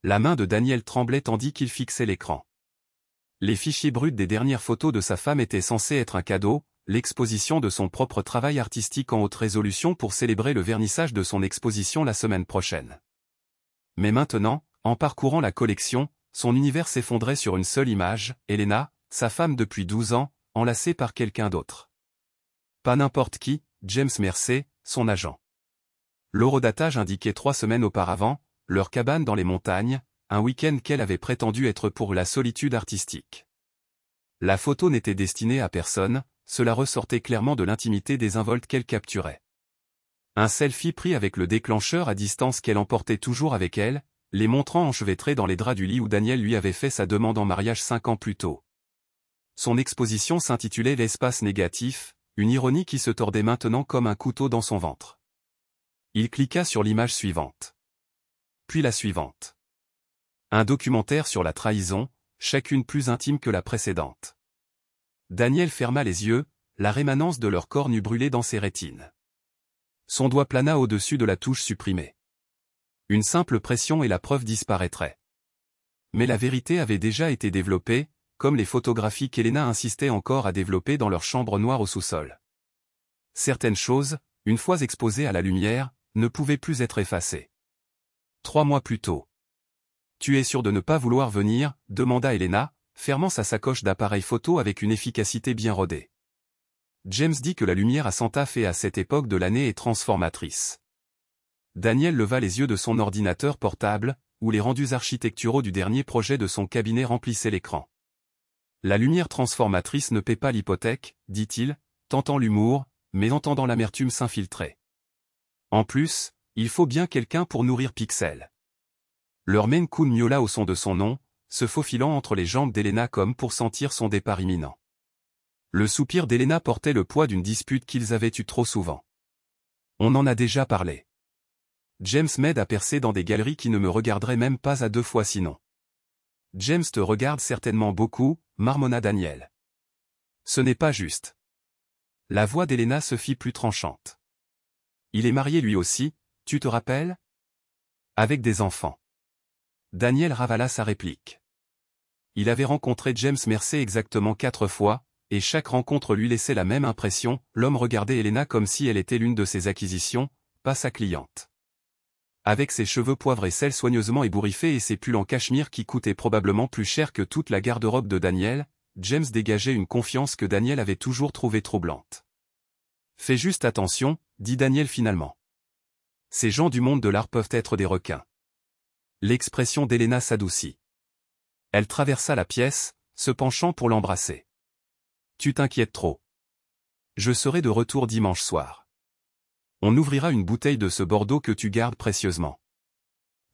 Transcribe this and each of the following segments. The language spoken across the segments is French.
La main de Daniel tremblait tandis qu'il fixait l'écran. Les fichiers bruts des dernières photos de sa femme étaient censés être un cadeau, l'exposition de son propre travail artistique en haute résolution pour célébrer le vernissage de son exposition la semaine prochaine. Mais maintenant, en parcourant la collection, son univers s'effondrait sur une seule image, Elena, sa femme depuis 12 ans, enlacée par quelqu'un d'autre. Pas n'importe qui, James Mersey, son agent. L'horodatage indiquait 3 semaines auparavant, leur cabane dans les montagnes, un week-end qu'elle avait prétendu être pour la solitude artistique. La photo n'était destinée à personne, cela ressortait clairement de l'intimité des involtes qu'elle capturait. Un selfie pris avec le déclencheur à distance qu'elle emportait toujours avec elle, les montrant enchevêtrés dans les draps du lit où Daniel lui avait fait sa demande en mariage 5 ans plus tôt. Son exposition s'intitulait L'espace négatif, une ironie qui se tordait maintenant comme un couteau dans son ventre. Il cliqua sur l'image suivante. Puis la suivante. Un documentaire sur la trahison, chacune plus intime que la précédente. Daniel ferma les yeux, la rémanence de leur corps n'eût brûlé dans ses rétines. Son doigt plana au-dessus de la touche supprimée. Une simple pression et la preuve disparaîtrait. Mais la vérité avait déjà été développée, comme les photographies qu'Elena insistait encore à développer dans leur chambre noire au sous-sol. Certaines choses, une fois exposées à la lumière, ne pouvaient plus être effacées. 3 mois plus tôt. « Tu es sûr de ne pas vouloir venir ?» demanda Elena, fermant sa sacoche d'appareil photo avec une efficacité bien rodée. James dit que la lumière à Santa Fe à cette époque de l'année est transformatrice. Daniel leva les yeux de son ordinateur portable, où les rendus architecturaux du dernier projet de son cabinet remplissaient l'écran. La lumière transformatrice ne paie pas l'hypothèque, dit-il, tentant l'humour, mais entendant l'amertume s'infiltrer. En plus, il faut bien quelqu'un pour nourrir Pixel. Leur Maine Coon miaula au son de son nom, se faufilant entre les jambes d'Elena comme pour sentir son départ imminent. Le soupir d'Elena portait le poids d'une dispute qu'ils avaient eue trop souvent. On en a déjà parlé. James m'aide à percer dans des galeries qui ne me regarderaient même pas à 2 fois sinon. James te regarde certainement beaucoup, marmonna Daniel. Ce n'est pas juste. La voix d'Elena se fit plus tranchante. Il est marié lui aussi, tu te rappelles? Avec des enfants. Daniel ravala sa réplique. Il avait rencontré James Mersey exactement 4 fois, et chaque rencontre lui laissait la même impression, l'homme regardait Elena comme si elle était l'une de ses acquisitions, pas sa cliente. Avec ses cheveux poivre et sel soigneusement ébouriffés et ses pulls en cachemire qui coûtaient probablement plus cher que toute la garde-robe de Daniel, James dégageait une confiance que Daniel avait toujours trouvée troublante. Fais juste attention, dit Daniel finalement. Ces gens du monde de l'art peuvent être des requins. L'expression d'Elena s'adoucit. Elle traversa la pièce, se penchant pour l'embrasser. Tu t'inquiètes trop. Je serai de retour dimanche soir. On ouvrira une bouteille de ce Bordeaux que tu gardes précieusement.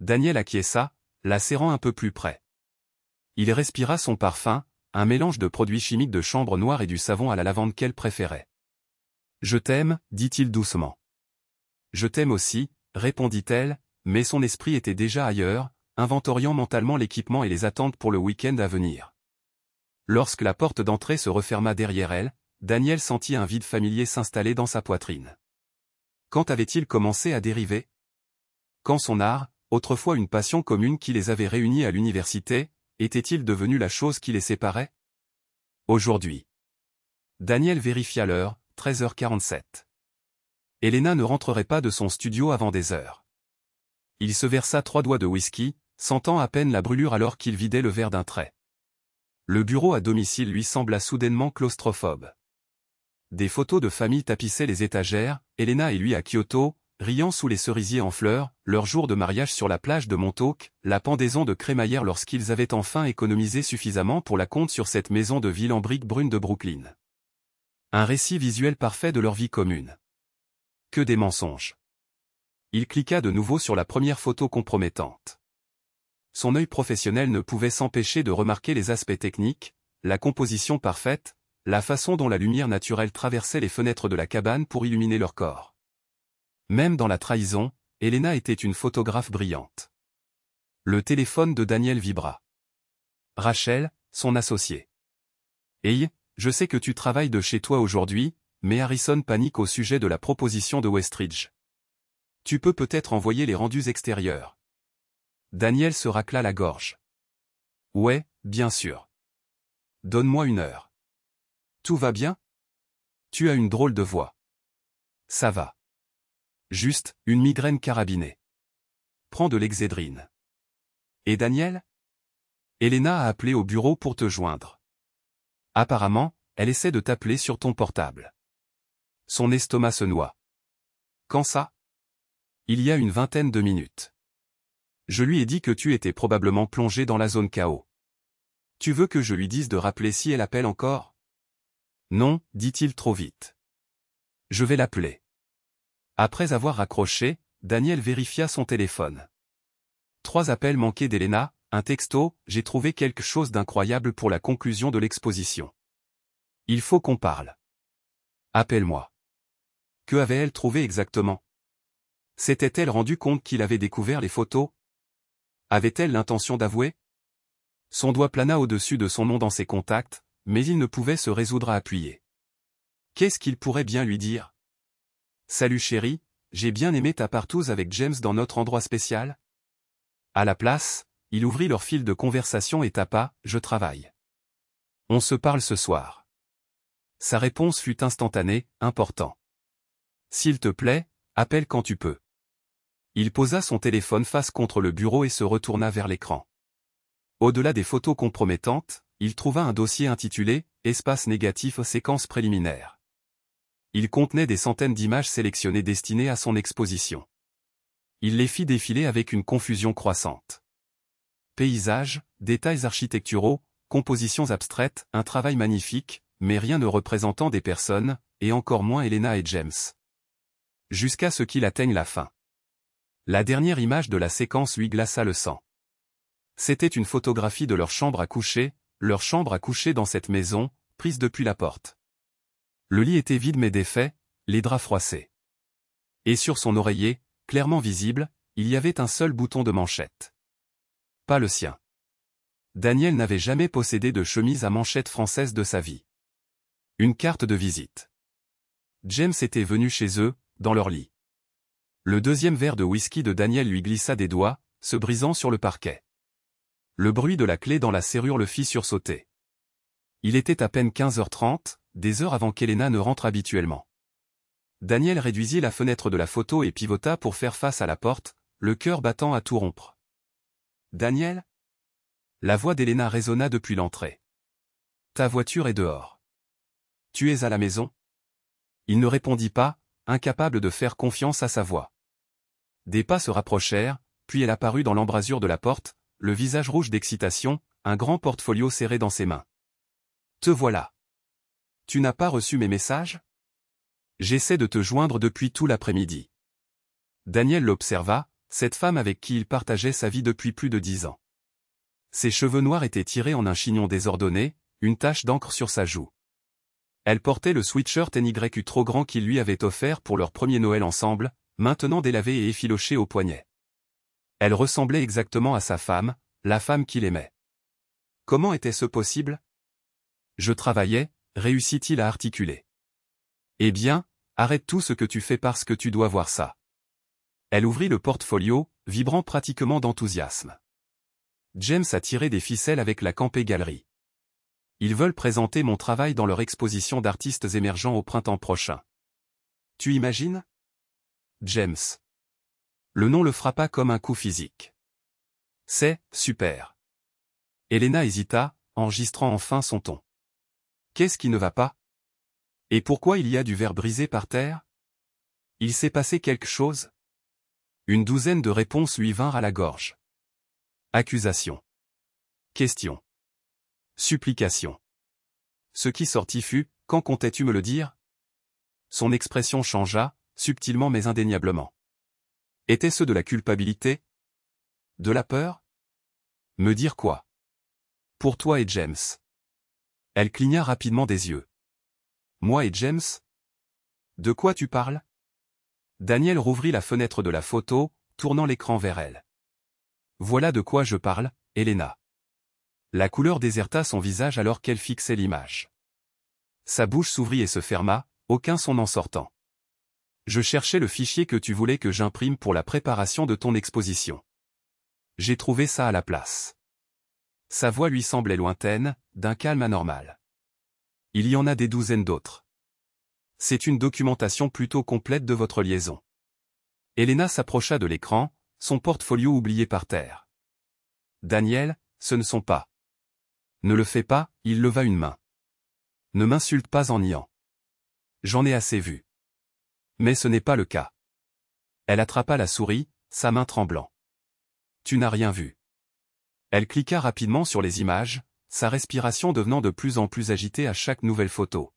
Daniel acquiesça, la serrant un peu plus près. Il respira son parfum, un mélange de produits chimiques de chambre noire et du savon à la lavande qu'elle préférait. Je t'aime, dit-il doucement. Je t'aime aussi, répondit-elle, mais son esprit était déjà ailleurs, inventoriant mentalement l'équipement et les attentes pour le week-end à venir. Lorsque la porte d'entrée se referma derrière elle, Daniel sentit un vide familier s'installer dans sa poitrine. Quand avait-il commencé à dériver? Quand son art, autrefois une passion commune qui les avait réunis à l'université, était-il devenu la chose qui les séparait? Aujourd'hui. Daniel vérifia l'heure, 13h47. Elena ne rentrerait pas de son studio avant des heures. Il se versa 3 doigts de whisky, sentant à peine la brûlure alors qu'il vidait le verre d'un trait. Le bureau à domicile lui sembla soudainement claustrophobe. Des photos de famille tapissaient les étagères, Elena et lui à Kyoto, riant sous les cerisiers en fleurs, leur jour de mariage sur la plage de Montauk, la pendaison de crémaillère lorsqu'ils avaient enfin économisé suffisamment pour la compte sur cette maison de ville en briques brunes de Brooklyn. Un récit visuel parfait de leur vie commune. Que des mensonges. Il cliqua de nouveau sur la première photo compromettante. Son œil professionnel ne pouvait s'empêcher de remarquer les aspects techniques, la composition parfaite, la façon dont la lumière naturelle traversait les fenêtres de la cabane pour illuminer leur corps. Même dans la trahison, Elena était une photographe brillante. Le téléphone de Daniel vibra. Rachel, son associée. Hey, je sais que tu travailles de chez toi aujourd'hui, mais Harrison panique au sujet de la proposition de Westridge. Tu peux peut-être envoyer les rendus extérieurs. Daniel se racla la gorge. Ouais, bien sûr. Donne-moi 1 heure. Tout va bien? Tu as une drôle de voix. Ça va. Juste, une migraine carabinée. Prends de l'exédrine. Et Daniel? Elena a appelé au bureau pour te joindre. Apparemment, elle essaie de t'appeler sur ton portable. Son estomac se noie. Quand ça? Il y a une vingtaine de minutes. Je lui ai dit que tu étais probablement plongé dans la zone KO. Tu veux que je lui dise de rappeler si elle appelle encore? Non, dit-il trop vite. Je vais l'appeler. Après avoir raccroché, Daniel vérifia son téléphone. 3 appels manqués d'Elena, un texto, j'ai trouvé quelque chose d'incroyable pour la conclusion de l'exposition. Il faut qu'on parle. Appelle-moi. Que avait-elle trouvé exactement? S'était-elle rendu compte qu'il avait découvert les photos? Avait-elle l'intention d'avouer? Son doigt plana au-dessus de son nom dans ses contacts, mais il ne pouvait se résoudre à appuyer. Qu'est-ce qu'il pourrait bien lui dire? Salut chérie, j'ai bien aimé ta partouze avec James dans notre endroit spécial. À la place, il ouvrit leur fil de conversation et tapa, je travaille. On se parle ce soir. Sa réponse fut instantanée, important. S'il te plaît, appelle quand tu peux. Il posa son téléphone face contre le bureau et se retourna vers l'écran. Au-delà des photos compromettantes, il trouva un dossier intitulé « Espace négatif séquence préliminaire ». Il contenait des centaines d'images sélectionnées destinées à son exposition. Il les fit défiler avec une confusion croissante. Paysages, détails architecturaux, compositions abstraites, un travail magnifique, mais rien ne représentant des personnes, et encore moins Elena et James. Jusqu'à ce qu'il atteigne la fin. La dernière image de la séquence lui glaça le sang. C'était une photographie de leur chambre à coucher dans cette maison, prise depuis la porte. Le lit était vide mais défait, les draps froissés. Et sur son oreiller, clairement visible, il y avait un seul bouton de manchette. Pas le sien. Daniel n'avait jamais possédé de chemise à manchette française de sa vie. Une carte de visite. James était venu chez eux, dans leur lit. Le deuxième verre de whisky de Daniel lui glissa des doigts, se brisant sur le parquet. Le bruit de la clé dans la serrure le fit sursauter. Il était à peine 15h30, des heures avant qu'Elena ne rentre habituellement. Daniel réduisit la fenêtre de la photo et pivota pour faire face à la porte, le cœur battant à tout rompre. « Daniel ?» La voix d'Elena résonna depuis l'entrée. « Ta voiture est dehors. Tu es à la maison ?» Il ne répondit pas, incapable de faire confiance à sa voix. Des pas se rapprochèrent, puis elle apparut dans l'embrasure de la porte, le visage rouge d'excitation, un grand portfolio serré dans ses mains. « Te voilà. Tu n'as pas reçu mes messages? J'essaie de te joindre depuis tout l'après-midi. » Daniel l'observa, cette femme avec qui il partageait sa vie depuis plus de 10 ans. Ses cheveux noirs étaient tirés en un chignon désordonné, une tache d'encre sur sa joue. Elle portait le sweatshirt NYU trop grand qu'il lui avait offert pour leur premier Noël ensemble, maintenant délavé et effiloché au poignet. Elle ressemblait exactement à sa femme, la femme qu'il aimait. Comment était-ce possible? Je travaillais, réussit-il à articuler. Eh bien, arrête tout ce que tu fais parce que tu dois voir ça. Elle ouvrit le portfolio, vibrant pratiquement d'enthousiasme. James a tiré des ficelles avec la Campé Galerie. Ils veulent présenter mon travail dans leur exposition d'artistes émergents au printemps prochain. Tu imagines? James. Le nom le frappa comme un coup physique. C'est super. Elena hésita, enregistrant enfin son ton. Qu'est-ce qui ne va pas? Et pourquoi il y a du verre brisé par terre? Il s'est passé quelque chose? Une douzaine de réponses lui vinrent à la gorge. Accusation. Question. Supplication. Ce qui sortit fut, quand comptais-tu me le dire? Son expression changea, subtilement mais indéniablement. Était-ce de la culpabilité? De la peur? Me dire quoi? Pour toi et James. Elle cligna rapidement des yeux. Moi et James? De quoi tu parles? Daniel rouvrit la fenêtre de la photo, tournant l'écran vers elle. Voilà de quoi je parle, Elena. La couleur déserta son visage alors qu'elle fixait l'image. Sa bouche s'ouvrit et se ferma, aucun son en sortant. Je cherchais le fichier que tu voulais que j'imprime pour la préparation de ton exposition. J'ai trouvé ça à la place. Sa voix lui semblait lointaine, d'un calme anormal. Il y en a des douzaines d'autres. C'est une documentation plutôt complète de votre liaison. Elena s'approcha de l'écran, son portfolio oublié par terre. Daniel, ce ne sont pas. Ne le fais pas, il leva une main. Ne m'insulte pas en niant. J'en ai assez vu. Mais ce n'est pas le cas. Elle attrapa la souris, sa main tremblant. Tu n'as rien vu. Elle cliqua rapidement sur les images, sa respiration devenant de plus en plus agitée à chaque nouvelle photo.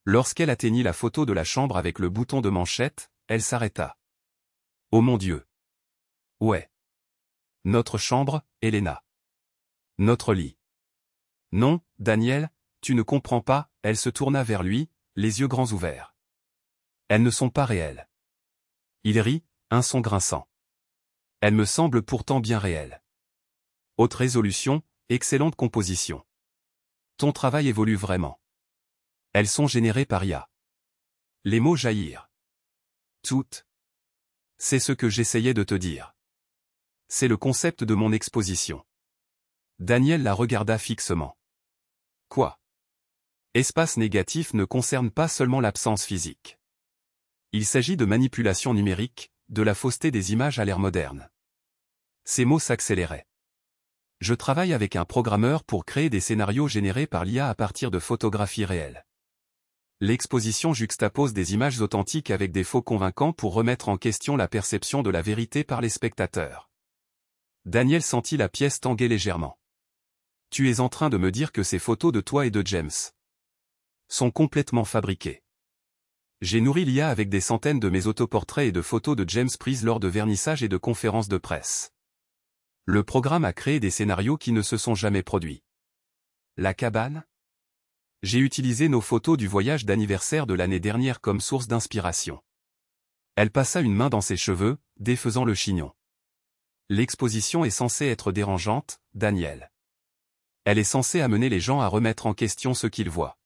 Lorsqu'elle atteignit la photo de la chambre avec le bouton de manchette, elle s'arrêta. Oh mon Dieu! Ouais. Notre chambre, Elena. Notre lit. Non, Daniel, tu ne comprends pas, elle se tourna vers lui, les yeux grands ouverts. Elles ne sont pas réelles. Il rit, un son grinçant. Elles me semblent pourtant bien réelles. Haute résolution, excellente composition. Ton travail évolue vraiment. Elles sont générées par IA. Les mots jaillirent. Toutes. C'est ce que j'essayais de te dire. C'est le concept de mon exposition. Daniel la regarda fixement. Quoi? Espace négatif ne concerne pas seulement l'absence physique. Il s'agit de manipulation numérique, de la fausseté des images à l'ère moderne. Ces mots s'accéléraient. Je travaille avec un programmeur pour créer des scénarios générés par l'IA à partir de photographies réelles. L'exposition juxtapose des images authentiques avec des faux convaincants pour remettre en question la perception de la vérité par les spectateurs. Daniel sentit la pièce tanguer légèrement. Tu es en train de me dire que ces photos de toi et de James sont complètement fabriquées. J'ai nourri l'IA avec des centaines de mes autoportraits et de photos de James prises lors de vernissages et de conférences de presse. Le programme a créé des scénarios qui ne se sont jamais produits. La cabane? J'ai utilisé nos photos du voyage d'anniversaire de l'année dernière comme source d'inspiration. Elle passa une main dans ses cheveux, défaisant le chignon. L'exposition est censée être dérangeante, Daniel. Elle est censée amener les gens à remettre en question ce qu'ils voient.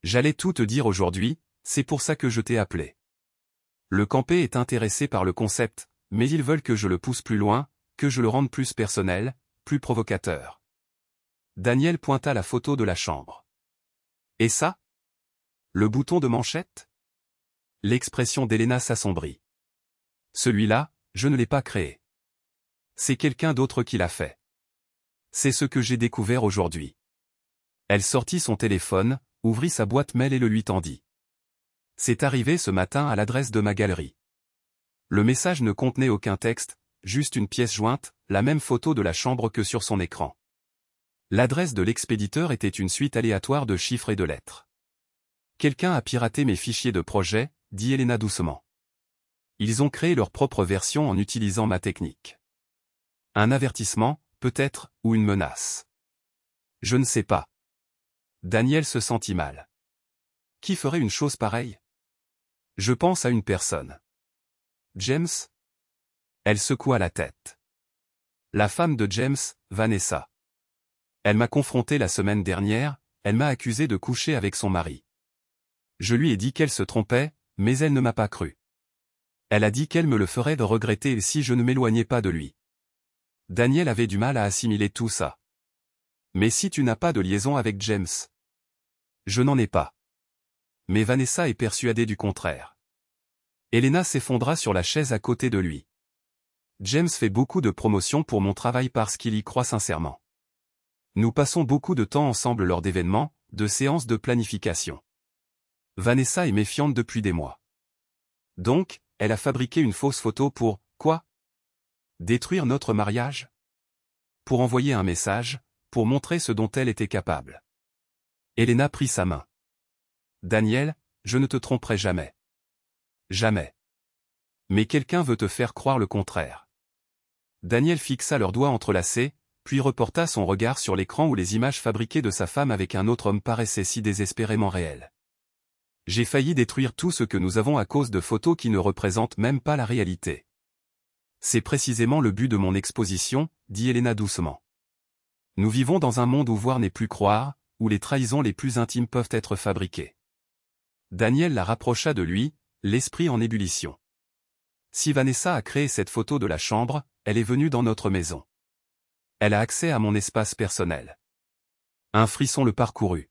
J'allais tout te dire aujourd'hui, c'est pour ça que je t'ai appelé. Le campé est intéressé par le concept, mais ils veulent que je le pousse plus loin, que je le rende plus personnel, plus provocateur. Daniel pointa la photo de la chambre. Et ça? Le bouton de manchette? L'expression d'Elena s'assombrit. Celui-là, je ne l'ai pas créé. C'est quelqu'un d'autre qui l'a fait. C'est ce que j'ai découvert aujourd'hui. Elle sortit son téléphone, ouvrit sa boîte mail et le lui tendit. C'est arrivé ce matin à l'adresse de ma galerie. Le message ne contenait aucun texte, juste une pièce jointe, la même photo de la chambre que sur son écran. L'adresse de l'expéditeur était une suite aléatoire de chiffres et de lettres. Quelqu'un a piraté mes fichiers de projet, dit Elena doucement. Ils ont créé leur propre version en utilisant ma technique. Un avertissement, peut-être, ou une menace. Je ne sais pas. Daniel se sentit mal. Qui ferait une chose pareille? Je pense à une personne. James? Elle secoua la tête. La femme de James, Vanessa. Elle m'a confronté la semaine dernière, elle m'a accusé de coucher avec son mari. Je lui ai dit qu'elle se trompait, mais elle ne m'a pas cru. Elle a dit qu'elle me le ferait de regretter si je ne m'éloignais pas de lui. Daniel avait du mal à assimiler tout ça. Mais si tu n'as pas de liaison avec James? Je n'en ai pas. Mais Vanessa est persuadée du contraire. Elena s'effondra sur la chaise à côté de lui. James fait beaucoup de promotion pour mon travail parce qu'il y croit sincèrement. Nous passons beaucoup de temps ensemble lors d'événements, de séances de planification. Vanessa est méfiante depuis des mois. Donc, elle a fabriqué une fausse photo pour, quoi? Détruire notre mariage? Pour envoyer un message, pour montrer ce dont elle était capable. Elena prit sa main. Daniel, je ne te tromperai jamais. Jamais. Mais quelqu'un veut te faire croire le contraire. Daniel fixa leurs doigts entrelacés, puis reporta son regard sur l'écran où les images fabriquées de sa femme avec un autre homme paraissaient si désespérément réelles. J'ai failli détruire tout ce que nous avons à cause de photos qui ne représentent même pas la réalité. C'est précisément le but de mon exposition, dit Elena doucement. Nous vivons dans un monde où voir n'est plus croire, où les trahisons les plus intimes peuvent être fabriquées. Daniel la rapprocha de lui, l'esprit en ébullition. Si Vanessa a créé cette photo de la chambre, elle est venue dans notre maison. Elle a accès à mon espace personnel. Un frisson le parcourut.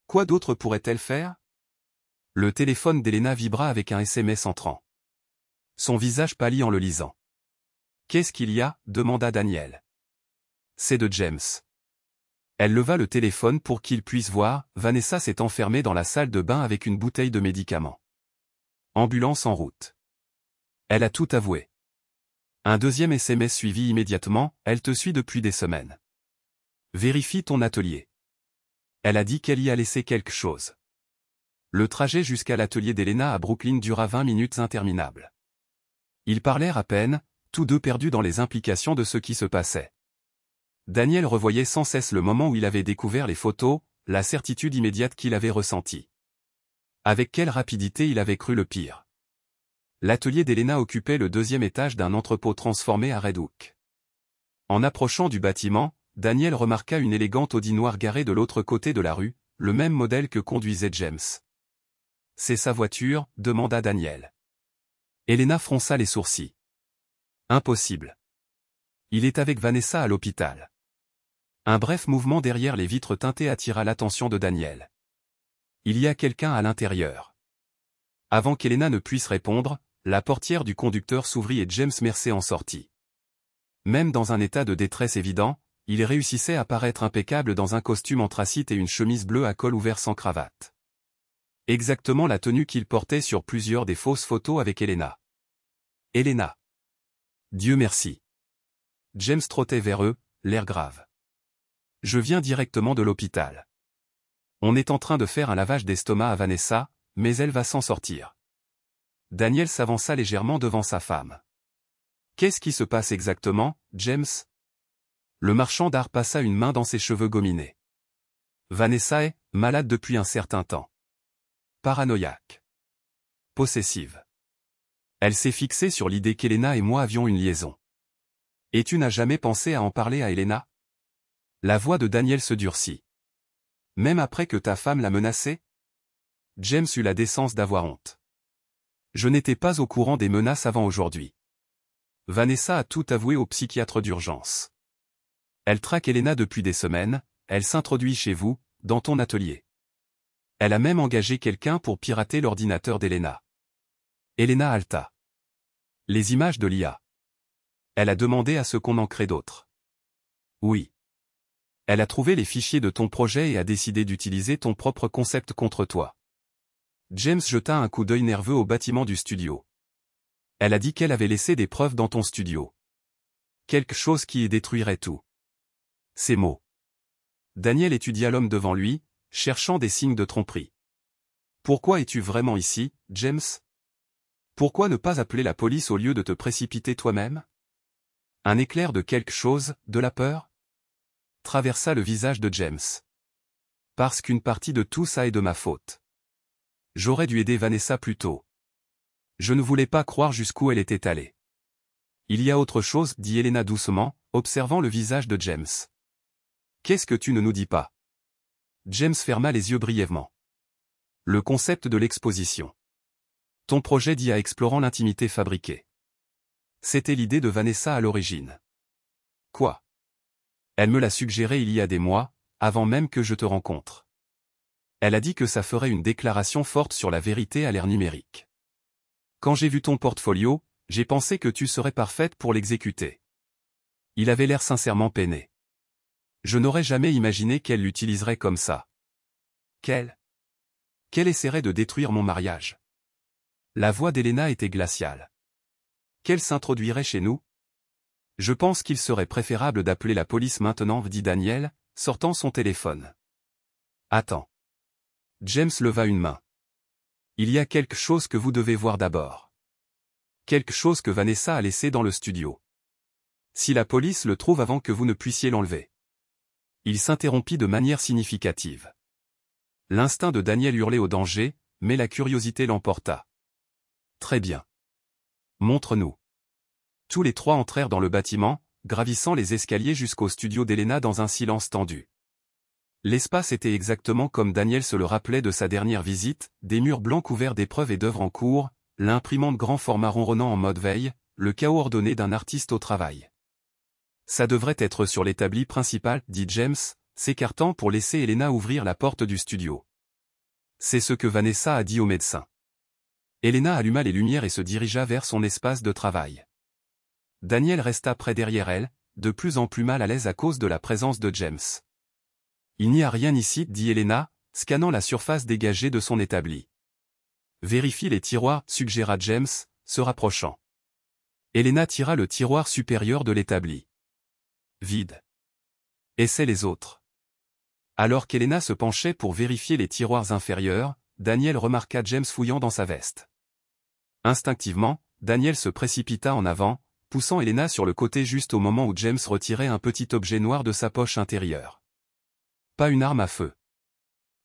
Quoi d'autre pourrait-elle faire? Le téléphone d'Elena vibra avec un SMS entrant. Son visage pâlit en le lisant. Qu'est-ce qu'il y a? Demanda Daniel. C'est de James. Elle leva le téléphone pour qu'il puisse voir. Vanessa s'est enfermée dans la salle de bain avec une bouteille de médicaments. Ambulance en route. Elle a tout avoué. Un deuxième SMS suivit immédiatement. Elle te suit depuis des semaines. Vérifie ton atelier. Elle a dit qu'elle y a laissé quelque chose. Le trajet jusqu'à l'atelier d'Elena à Brooklyn dura 20 minutes interminables. Ils parlèrent à peine, tous deux perdus dans les implications de ce qui se passait. Daniel revoyait sans cesse le moment où il avait découvert les photos, la certitude immédiate qu'il avait ressentie. Avec quelle rapidité il avait cru le pire. L'atelier d'Elena occupait le deuxième étage d'un entrepôt transformé à Red Hook. En approchant du bâtiment, Daniel remarqua une élégante Audi noire garée de l'autre côté de la rue, le même modèle que conduisait James. « C'est sa voiture ?» demanda Daniel. Elena fronça les sourcils. « Impossible. Il est avec Vanessa à l'hôpital. » Un bref mouvement derrière les vitres teintées attira l'attention de Daniel. « Il y a quelqu'un à l'intérieur. » Avant qu'Elena ne puisse répondre, la portière du conducteur s'ouvrit et James Mercer en sortit. Même dans un état de détresse évident, il réussissait à paraître impeccable dans un costume anthracite et une chemise bleue à col ouvert sans cravate. Exactement la tenue qu'il portait sur plusieurs des fausses photos avec Elena. Elena. Dieu merci. James trottait vers eux, l'air grave. Je viens directement de l'hôpital. On est en train de faire un lavage d'estomac à Vanessa, mais elle va s'en sortir. Daniel s'avança légèrement devant sa femme. Qu'est-ce qui se passe exactement, James? Le marchand d'art passa une main dans ses cheveux gominés. Vanessa est malade depuis un certain temps. Paranoïaque. Possessive. Elle s'est fixée sur l'idée qu'Elena et moi avions une liaison. Et tu n'as jamais pensé à en parler à Elena? La voix de Daniel se durcit. Même après que ta femme l'a menacée? James eut la décence d'avoir honte. Je n'étais pas au courant des menaces avant aujourd'hui. Vanessa a tout avoué au psychiatre d'urgence. Elle traque Elena depuis des semaines, elle s'introduit chez vous, dans ton atelier. Elle a même engagé quelqu'un pour pirater l'ordinateur d'Elena. Elena halta. Les images de l'IA. Elle a demandé à ce qu'on en crée d'autres. Oui. Elle a trouvé les fichiers de ton projet et a décidé d'utiliser ton propre concept contre toi. James jeta un coup d'œil nerveux au bâtiment du studio. Elle a dit qu'elle avait laissé des preuves dans ton studio. Quelque chose qui y détruirait tout. Ces mots. Daniel étudia l'homme devant lui, cherchant des signes de tromperie. Pourquoi es-tu vraiment ici, James? Pourquoi ne pas appeler la police au lieu de te précipiter toi-même? Un éclair de quelque chose, de la peur? Traversa le visage de James. Parce qu'une partie de tout ça est de ma faute. J'aurais dû aider Vanessa plus tôt. Je ne voulais pas croire jusqu'où elle était allée. Il y a autre chose, dit Elena doucement, observant le visage de James. Qu'est-ce que tu ne nous dis pas? James ferma les yeux brièvement. Le concept de l'exposition. Ton projet dit à explorant l'intimité fabriquée. C'était l'idée de Vanessa à l'origine. Quoi? Elle me l'a suggéré il y a des mois, avant même que je te rencontre. Elle a dit que ça ferait une déclaration forte sur la vérité à l'ère numérique. Quand j'ai vu ton portfolio, j'ai pensé que tu serais parfaite pour l'exécuter. Il avait l'air sincèrement peiné. Je n'aurais jamais imaginé qu'elle l'utiliserait comme ça. Qu'elle essaierait de détruire mon mariage. La voix d'Elena était glaciale. Qu'elle s'introduirait chez nous? Je pense qu'il serait préférable d'appeler la police maintenant, dit Daniel, sortant son téléphone. Attends. James leva une main. Il y a quelque chose que vous devez voir d'abord. Quelque chose que Vanessa a laissé dans le studio. Si la police le trouve avant que vous ne puissiez l'enlever. Il s'interrompit de manière significative. L'instinct de Daniel hurlait au danger, mais la curiosité l'emporta. Très bien. Montre-nous. Tous les trois entrèrent dans le bâtiment, gravissant les escaliers jusqu'au studio d'Elena dans un silence tendu. L'espace était exactement comme Daniel se le rappelait de sa dernière visite, des murs blancs couverts d'épreuves et d'œuvres en cours, l'imprimante grand format ronronnant en mode veille, le chaos ordonné d'un artiste au travail. Ça devrait être sur l'établi principal, dit James, s'écartant pour laisser Elena ouvrir la porte du studio. C'est ce que Vanessa a dit au médecin. Elena alluma les lumières et se dirigea vers son espace de travail. Daniel resta près derrière elle, de plus en plus mal à l'aise à cause de la présence de James. Il n'y a rien ici, dit Elena, scannant la surface dégagée de son établi. Vérifie les tiroirs, suggéra James, se rapprochant. Elena tira le tiroir supérieur de l'établi. Vide. Essaie les autres. Alors qu'Elena se penchait pour vérifier les tiroirs inférieurs, Daniel remarqua James fouillant dans sa veste. Instinctivement, Daniel se précipita en avant, poussant Elena sur le côté juste au moment où James retirait un petit objet noir de sa poche intérieure. Pas une arme à feu.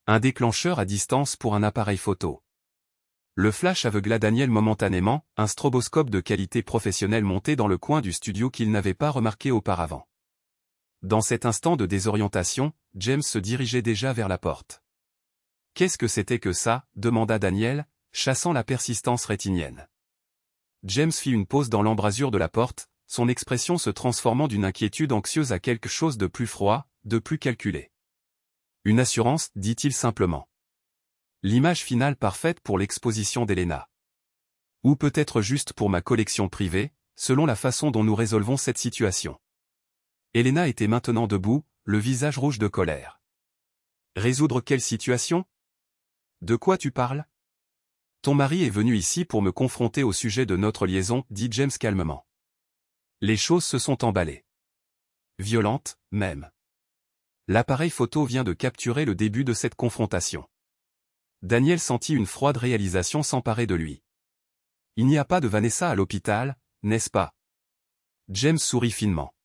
Un déclencheur à distance pour un appareil photo. Le flash aveugla Daniel momentanément, un stroboscope de qualité professionnelle monté dans le coin du studio qu'il n'avait pas remarqué auparavant. Dans cet instant de désorientation, James se dirigeait déjà vers la porte. « Qu'est-ce que c'était que ça ?» demanda Daniel, chassant la persistance rétinienne. James fit une pause dans l'embrasure de la porte, son expression se transformant d'une inquiétude anxieuse à quelque chose de plus froid, de plus calculé. « Une assurance, dit-il simplement. L'image finale parfaite pour l'exposition d'Elena. Ou peut-être juste pour ma collection privée, selon la façon dont nous résolvons cette situation. » Elena était maintenant debout, le visage rouge de colère. « Résoudre quelle situation ? De quoi tu parles ? Ton mari est venu ici pour me confronter au sujet de notre liaison, dit James calmement. Les choses se sont emballées. Violentes, même. L'appareil photo vient de capturer le début de cette confrontation. Daniel sentit une froide réalisation s'emparer de lui. Il n'y a pas de Vanessa à l'hôpital, n'est-ce pas ? James sourit finement.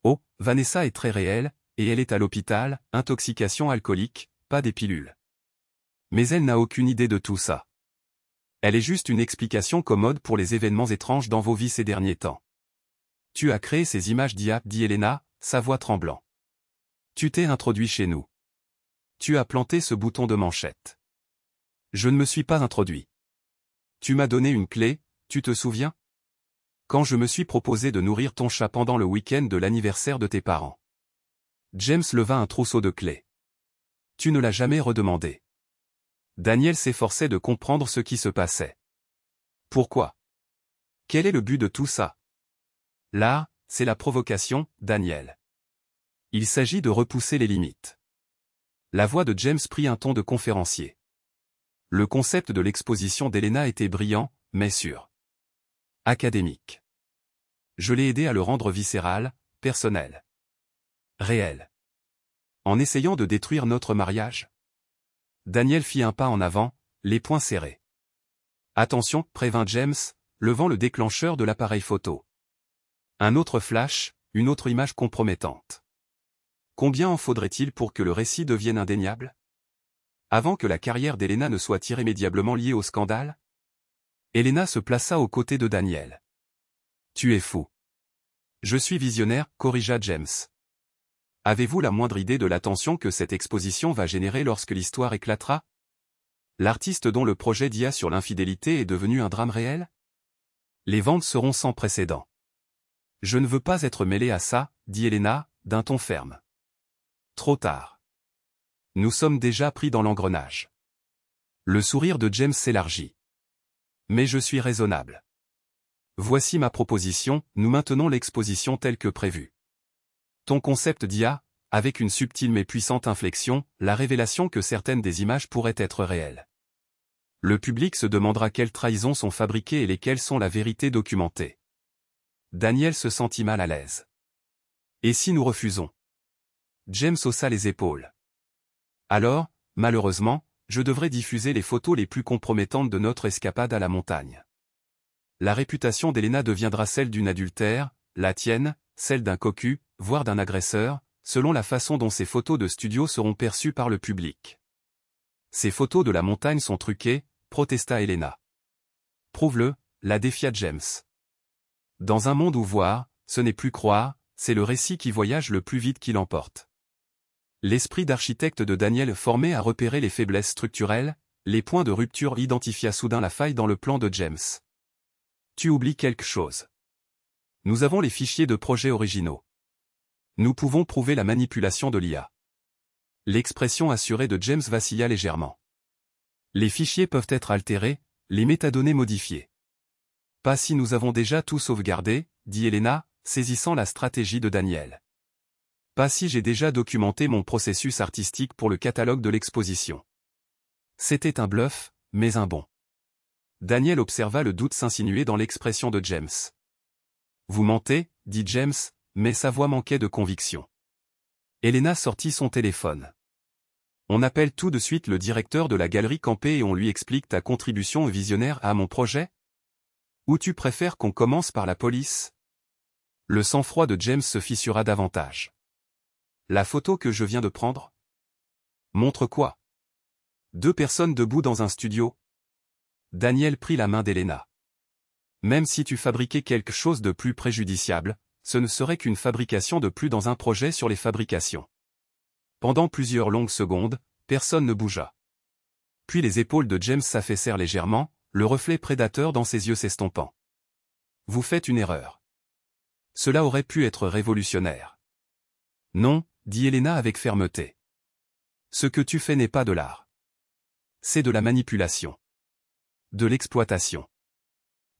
Oh, Vanessa est très réelle, et elle est à l'hôpital, intoxication alcoolique, pas des pilules. Mais elle n'a aucune idée de tout ça. Elle est juste une explication commode pour les événements étranges dans vos vies ces derniers temps. Tu as créé ces images d'IA, dit Elena, sa voix tremblant. Tu t'es introduit chez nous. Tu as planté ce bouton de manchette. Je ne me suis pas introduit. Tu m'as donné une clé, tu te souviens ? Quand je me suis proposé de nourrir ton chat pendant le week-end de l'anniversaire de tes parents. James leva un trousseau de clés. Tu ne l'as jamais redemandé. Daniel s'efforçait de comprendre ce qui se passait. Pourquoi ? Quel est le but de tout ça ? L'art, c'est la provocation, Daniel. Il s'agit de repousser les limites. La voix de James prit un ton de conférencier. Le concept de l'exposition d'Elena était brillant, mais sûr. Académique. Je l'ai aidé à le rendre viscéral, personnel. Réel. En essayant de détruire notre mariage. Daniel fit un pas en avant, les poings serrés. Attention, prévint James, levant le déclencheur de l'appareil photo. Un autre flash, une autre image compromettante. Combien en faudrait-il pour que le récit devienne indéniable ? Avant que la carrière d'Elena ne soit irrémédiablement liée au scandale ? Elena se plaça aux côtés de Daniel. Tu es fou. Je suis visionnaire, corrigea James. Avez-vous la moindre idée de l'attention que cette exposition va générer lorsque l'histoire éclatera ? L'artiste dont le projet d'IA sur l'infidélité est devenu un drame réel ? Les ventes seront sans précédent. Je ne veux pas être mêlé à ça, dit Elena, d'un ton ferme. Trop tard. Nous sommes déjà pris dans l'engrenage. Le sourire de James s'élargit. Mais je suis raisonnable. Voici ma proposition, nous maintenons l'exposition telle que prévue. Ton concept d'IA, avec une subtile mais puissante inflexion, la révélation que certaines des images pourraient être réelles. Le public se demandera quelles trahisons sont fabriquées et lesquelles sont la vérité documentée. Daniel se sentit mal à l'aise. Et si nous refusons ? James haussa les épaules. Alors, malheureusement, je devrais diffuser les photos les plus compromettantes de notre escapade à la montagne. La réputation d'Elena deviendra celle d'une adultère, la tienne, celle d'un cocu, voire d'un agresseur, selon la façon dont ces photos de studio seront perçues par le public. Ces photos de la montagne sont truquées, protesta Elena. Prouve-le, la défia James. Dans un monde où voir, ce n'est plus croire, c'est le récit qui voyage le plus vite qui l'emporte. L'esprit d'architecte de Daniel formé à repérer les faiblesses structurelles, les points de rupture identifia soudain la faille dans le plan de James. Tu oublies quelque chose. Nous avons les fichiers de projets originaux. Nous pouvons prouver la manipulation de l'IA. L'expression assurée de James vacilla légèrement. Les fichiers peuvent être altérés, les métadonnées modifiées. Pas si nous avons déjà tout sauvegardé, dit Elena, saisissant la stratégie de Daniel. Pas si j'ai déjà documenté mon processus artistique pour le catalogue de l'exposition. C'était un bluff, mais un bon. Daniel observa le doute s'insinuer dans l'expression de James. Vous mentez, dit James, mais sa voix manquait de conviction. Elena sortit son téléphone. On appelle tout de suite le directeur de la galerie Campé et on lui explique ta contribution visionnaire à mon projet? Ou tu préfères qu'on commence par la police? Le sang-froid de James se fissura davantage. La photo que je viens de prendre? Montre quoi? 2 personnes debout dans un studio. Daniel prit la main d'Elena. Même si tu fabriquais quelque chose de plus préjudiciable, ce ne serait qu'une fabrication de plus dans un projet sur les fabrications. Pendant plusieurs longues secondes, personne ne bougea. Puis les épaules de James s'affaissèrent légèrement, le reflet prédateur dans ses yeux s'estompant. Vous faites une erreur. Cela aurait pu être révolutionnaire. Non, dit Elena avec fermeté. Ce que tu fais n'est pas de l'art. C'est de la manipulation. De l'exploitation.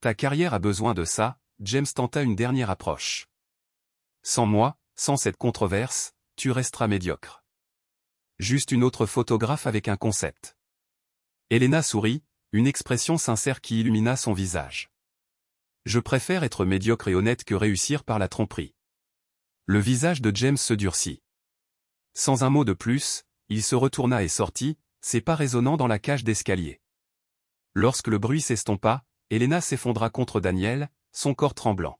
Ta carrière a besoin de ça, James tenta une dernière approche. Sans moi, sans cette controverse, tu resteras médiocre. Juste une autre photographe avec un concept. Elena sourit, une expression sincère qui illumina son visage. Je préfère être médiocre et honnête que réussir par la tromperie. Le visage de James se durcit. Sans un mot de plus, il se retourna et sortit, ses pas résonnant dans la cage d'escalier. Lorsque le bruit s'estompa, Elena s'effondra contre Daniel, son corps tremblant.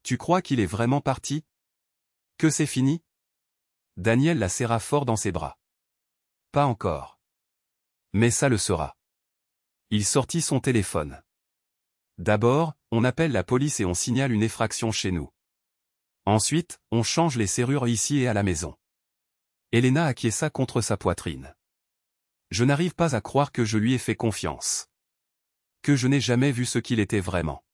Tu crois qu'il est vraiment parti? Que c'est fini? Daniel la serra fort dans ses bras. Pas encore. Mais ça le sera. Il sortit son téléphone. D'abord, on appelle la police et on signale une effraction chez nous. Ensuite, on change les serrures ici et à la maison. Elena acquiesça contre sa poitrine. Je n'arrive pas à croire que je lui ai fait confiance. Que je n'ai jamais vu ce qu'il était vraiment.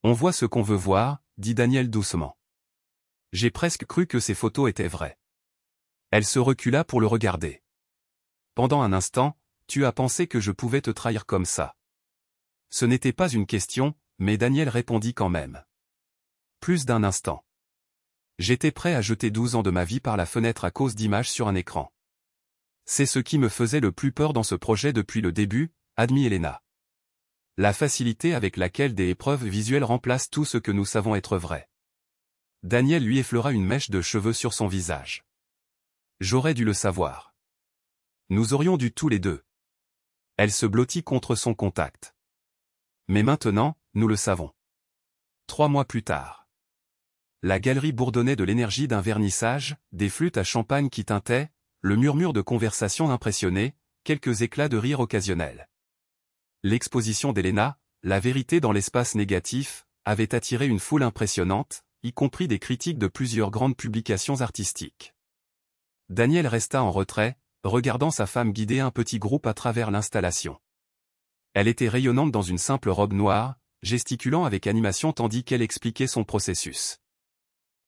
On voit ce qu'on veut voir, dit Daniel doucement. J'ai presque cru que ces photos étaient vraies. Elle se recula pour le regarder. Pendant un instant, tu as pensé que je pouvais te trahir comme ça. Ce n'était pas une question, mais Daniel répondit quand même. Plus d'un instant. J'étais prêt à jeter 12 ans de ma vie par la fenêtre à cause d'images sur un écran. C'est ce qui me faisait le plus peur dans ce projet depuis le début, admit Elena. La facilité avec laquelle des épreuves visuelles remplacent tout ce que nous savons être vrai. Daniel lui effleura une mèche de cheveux sur son visage. J'aurais dû le savoir. Nous aurions dû tous les deux. Elle se blottit contre son contact. Mais maintenant, nous le savons. 3 mois plus tard. La galerie bourdonnait de l'énergie d'un vernissage, des flûtes à champagne qui tintaient, le murmure de conversations impressionnées, quelques éclats de rire occasionnels. L'exposition d'Elena, La vérité dans l'espace négatif, avait attiré une foule impressionnante, y compris des critiques de plusieurs grandes publications artistiques. Daniel resta en retrait, regardant sa femme guider un petit groupe à travers l'installation. Elle était rayonnante dans une simple robe noire, gesticulant avec animation tandis qu'elle expliquait son processus.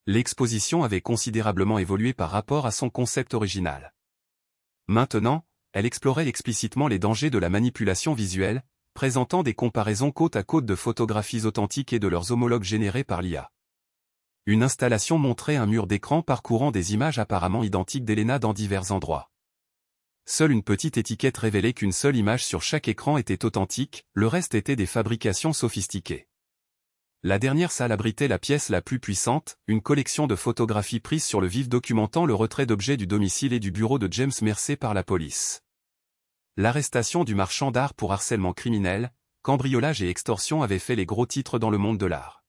L'exposition avait considérablement évolué par rapport à son concept original. Maintenant, elle explorait explicitement les dangers de la manipulation visuelle, présentant des comparaisons côte à côte de photographies authentiques et de leurs homologues générées par l'IA. Une installation montrait un mur d'écran parcourant des images apparemment identiques d'Elena dans divers endroits. Seule une petite étiquette révélait qu'une seule image sur chaque écran était authentique, le reste était des fabrications sophistiquées. La dernière salle abritait la pièce la plus puissante, une collection de photographies prises sur le vif documentant le retrait d'objets du domicile et du bureau de James Mercer par la police. L'arrestation du marchand d'art pour harcèlement criminel, cambriolage et extorsion avaient fait les gros titres dans le monde de l'art.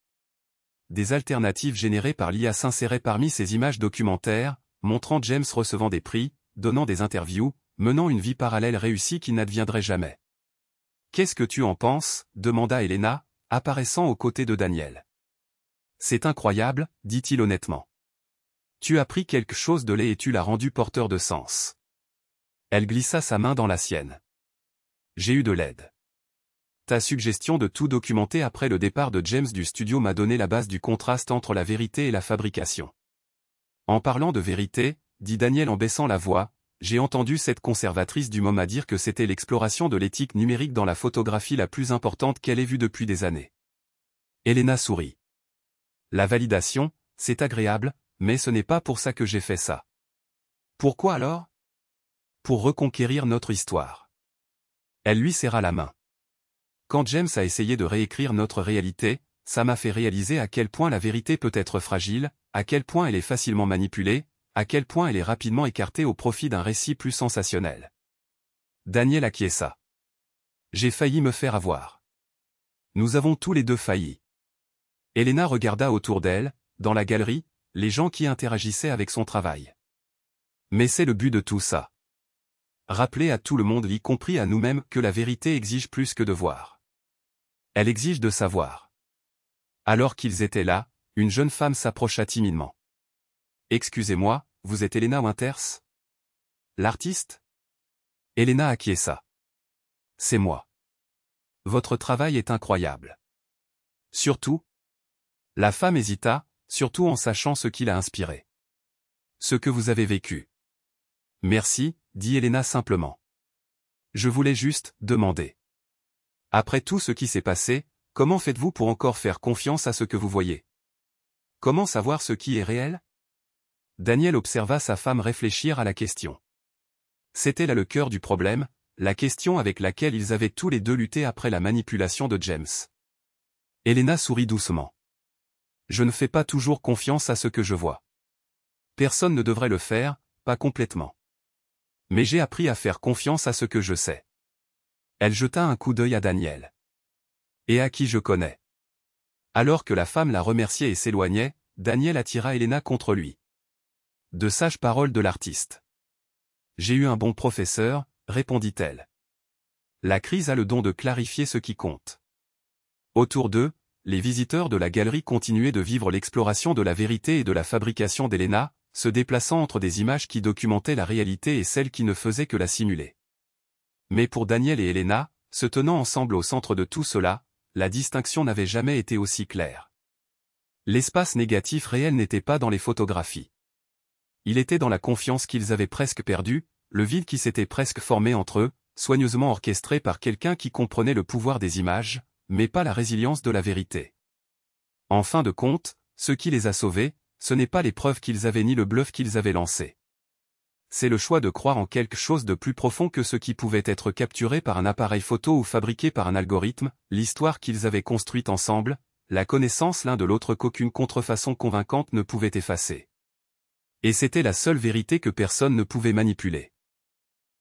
Des alternatives générées par l'IA s'inséraient parmi ces images documentaires, montrant James recevant des prix, donnant des interviews, menant une vie parallèle réussie qui n'adviendrait jamais. « Qu'est-ce que tu en penses ?» demanda Elena, apparaissant aux côtés de Daniel. « C'est incroyable, dit-il honnêtement. Tu as pris quelque chose de laid et tu l'as rendu porteur de sens. » Elle glissa sa main dans la sienne. « J'ai eu de l'aide. Ta suggestion de tout documenter après le départ de James du studio m'a donné la base du contraste entre la vérité et la fabrication. En parlant de vérité, dit Daniel en baissant la voix, j'ai entendu cette conservatrice du MoMA dire que c'était l'exploration de l'éthique numérique dans la photographie la plus importante qu'elle ait vue depuis des années. Elena sourit. La validation, c'est agréable, mais ce n'est pas pour ça que j'ai fait ça. Pourquoi alors? Pour reconquérir notre histoire. Elle lui serra la main. Quand James a essayé de réécrire notre réalité, ça m'a fait réaliser à quel point la vérité peut être fragile, à quel point elle est facilement manipulée, à quel point elle est rapidement écartée au profit d'un récit plus sensationnel. Daniel acquiesça. J'ai failli me faire avoir. Nous avons tous les deux failli. Elena regarda autour d'elle, dans la galerie, les gens qui interagissaient avec son travail. Mais c'est le but de tout ça. Rappeler à tout le monde, y compris à nous-mêmes, que la vérité exige plus que de voir. Elle exige de savoir. Alors qu'ils étaient là, une jeune femme s'approcha timidement. Excusez-moi, vous êtes Elena Winters? L'artiste? Elena acquiesça. C'est moi. Votre travail est incroyable. Surtout? La femme hésita, surtout en sachant ce qui l'a inspiré. Ce que vous avez vécu. Merci, dit Elena simplement. Je voulais juste demander. Après tout ce qui s'est passé, comment faites-vous pour encore faire confiance à ce que vous voyez? Comment savoir ce qui est réel? Daniel observa sa femme réfléchir à la question. C'était là le cœur du problème, la question avec laquelle ils avaient tous les deux lutté après la manipulation de James. Elena sourit doucement. Je ne fais pas toujours confiance à ce que je vois. Personne ne devrait le faire, pas complètement. Mais j'ai appris à faire confiance à ce que je sais. Elle jeta un coup d'œil à Daniel. Et à qui je connais. Alors que la femme la remerciait et s'éloignait, Daniel attira Elena contre lui. De sages paroles de l'artiste. J'ai eu un bon professeur, répondit-elle. La crise a le don de clarifier ce qui compte. Autour d'eux, les visiteurs de la galerie continuaient de vivre l'exploration de la vérité et de la fabrication d'Elena, se déplaçant entre des images qui documentaient la réalité et celles qui ne faisaient que la simuler. Mais pour Daniel et Elena, se tenant ensemble au centre de tout cela, la distinction n'avait jamais été aussi claire. L'espace négatif réel n'était pas dans les photographies. Il était dans la confiance qu'ils avaient presque perdue, le vide qui s'était presque formé entre eux, soigneusement orchestré par quelqu'un qui comprenait le pouvoir des images, mais pas la résilience de la vérité. En fin de compte, ce qui les a sauvés, ce n'est pas les preuves qu'ils avaient ni le bluff qu'ils avaient lancé. C'est le choix de croire en quelque chose de plus profond que ce qui pouvait être capturé par un appareil photo ou fabriqué par un algorithme, l'histoire qu'ils avaient construite ensemble, la connaissance l'un de l'autre qu'aucune contrefaçon convaincante ne pouvait effacer. Et c'était la seule vérité que personne ne pouvait manipuler.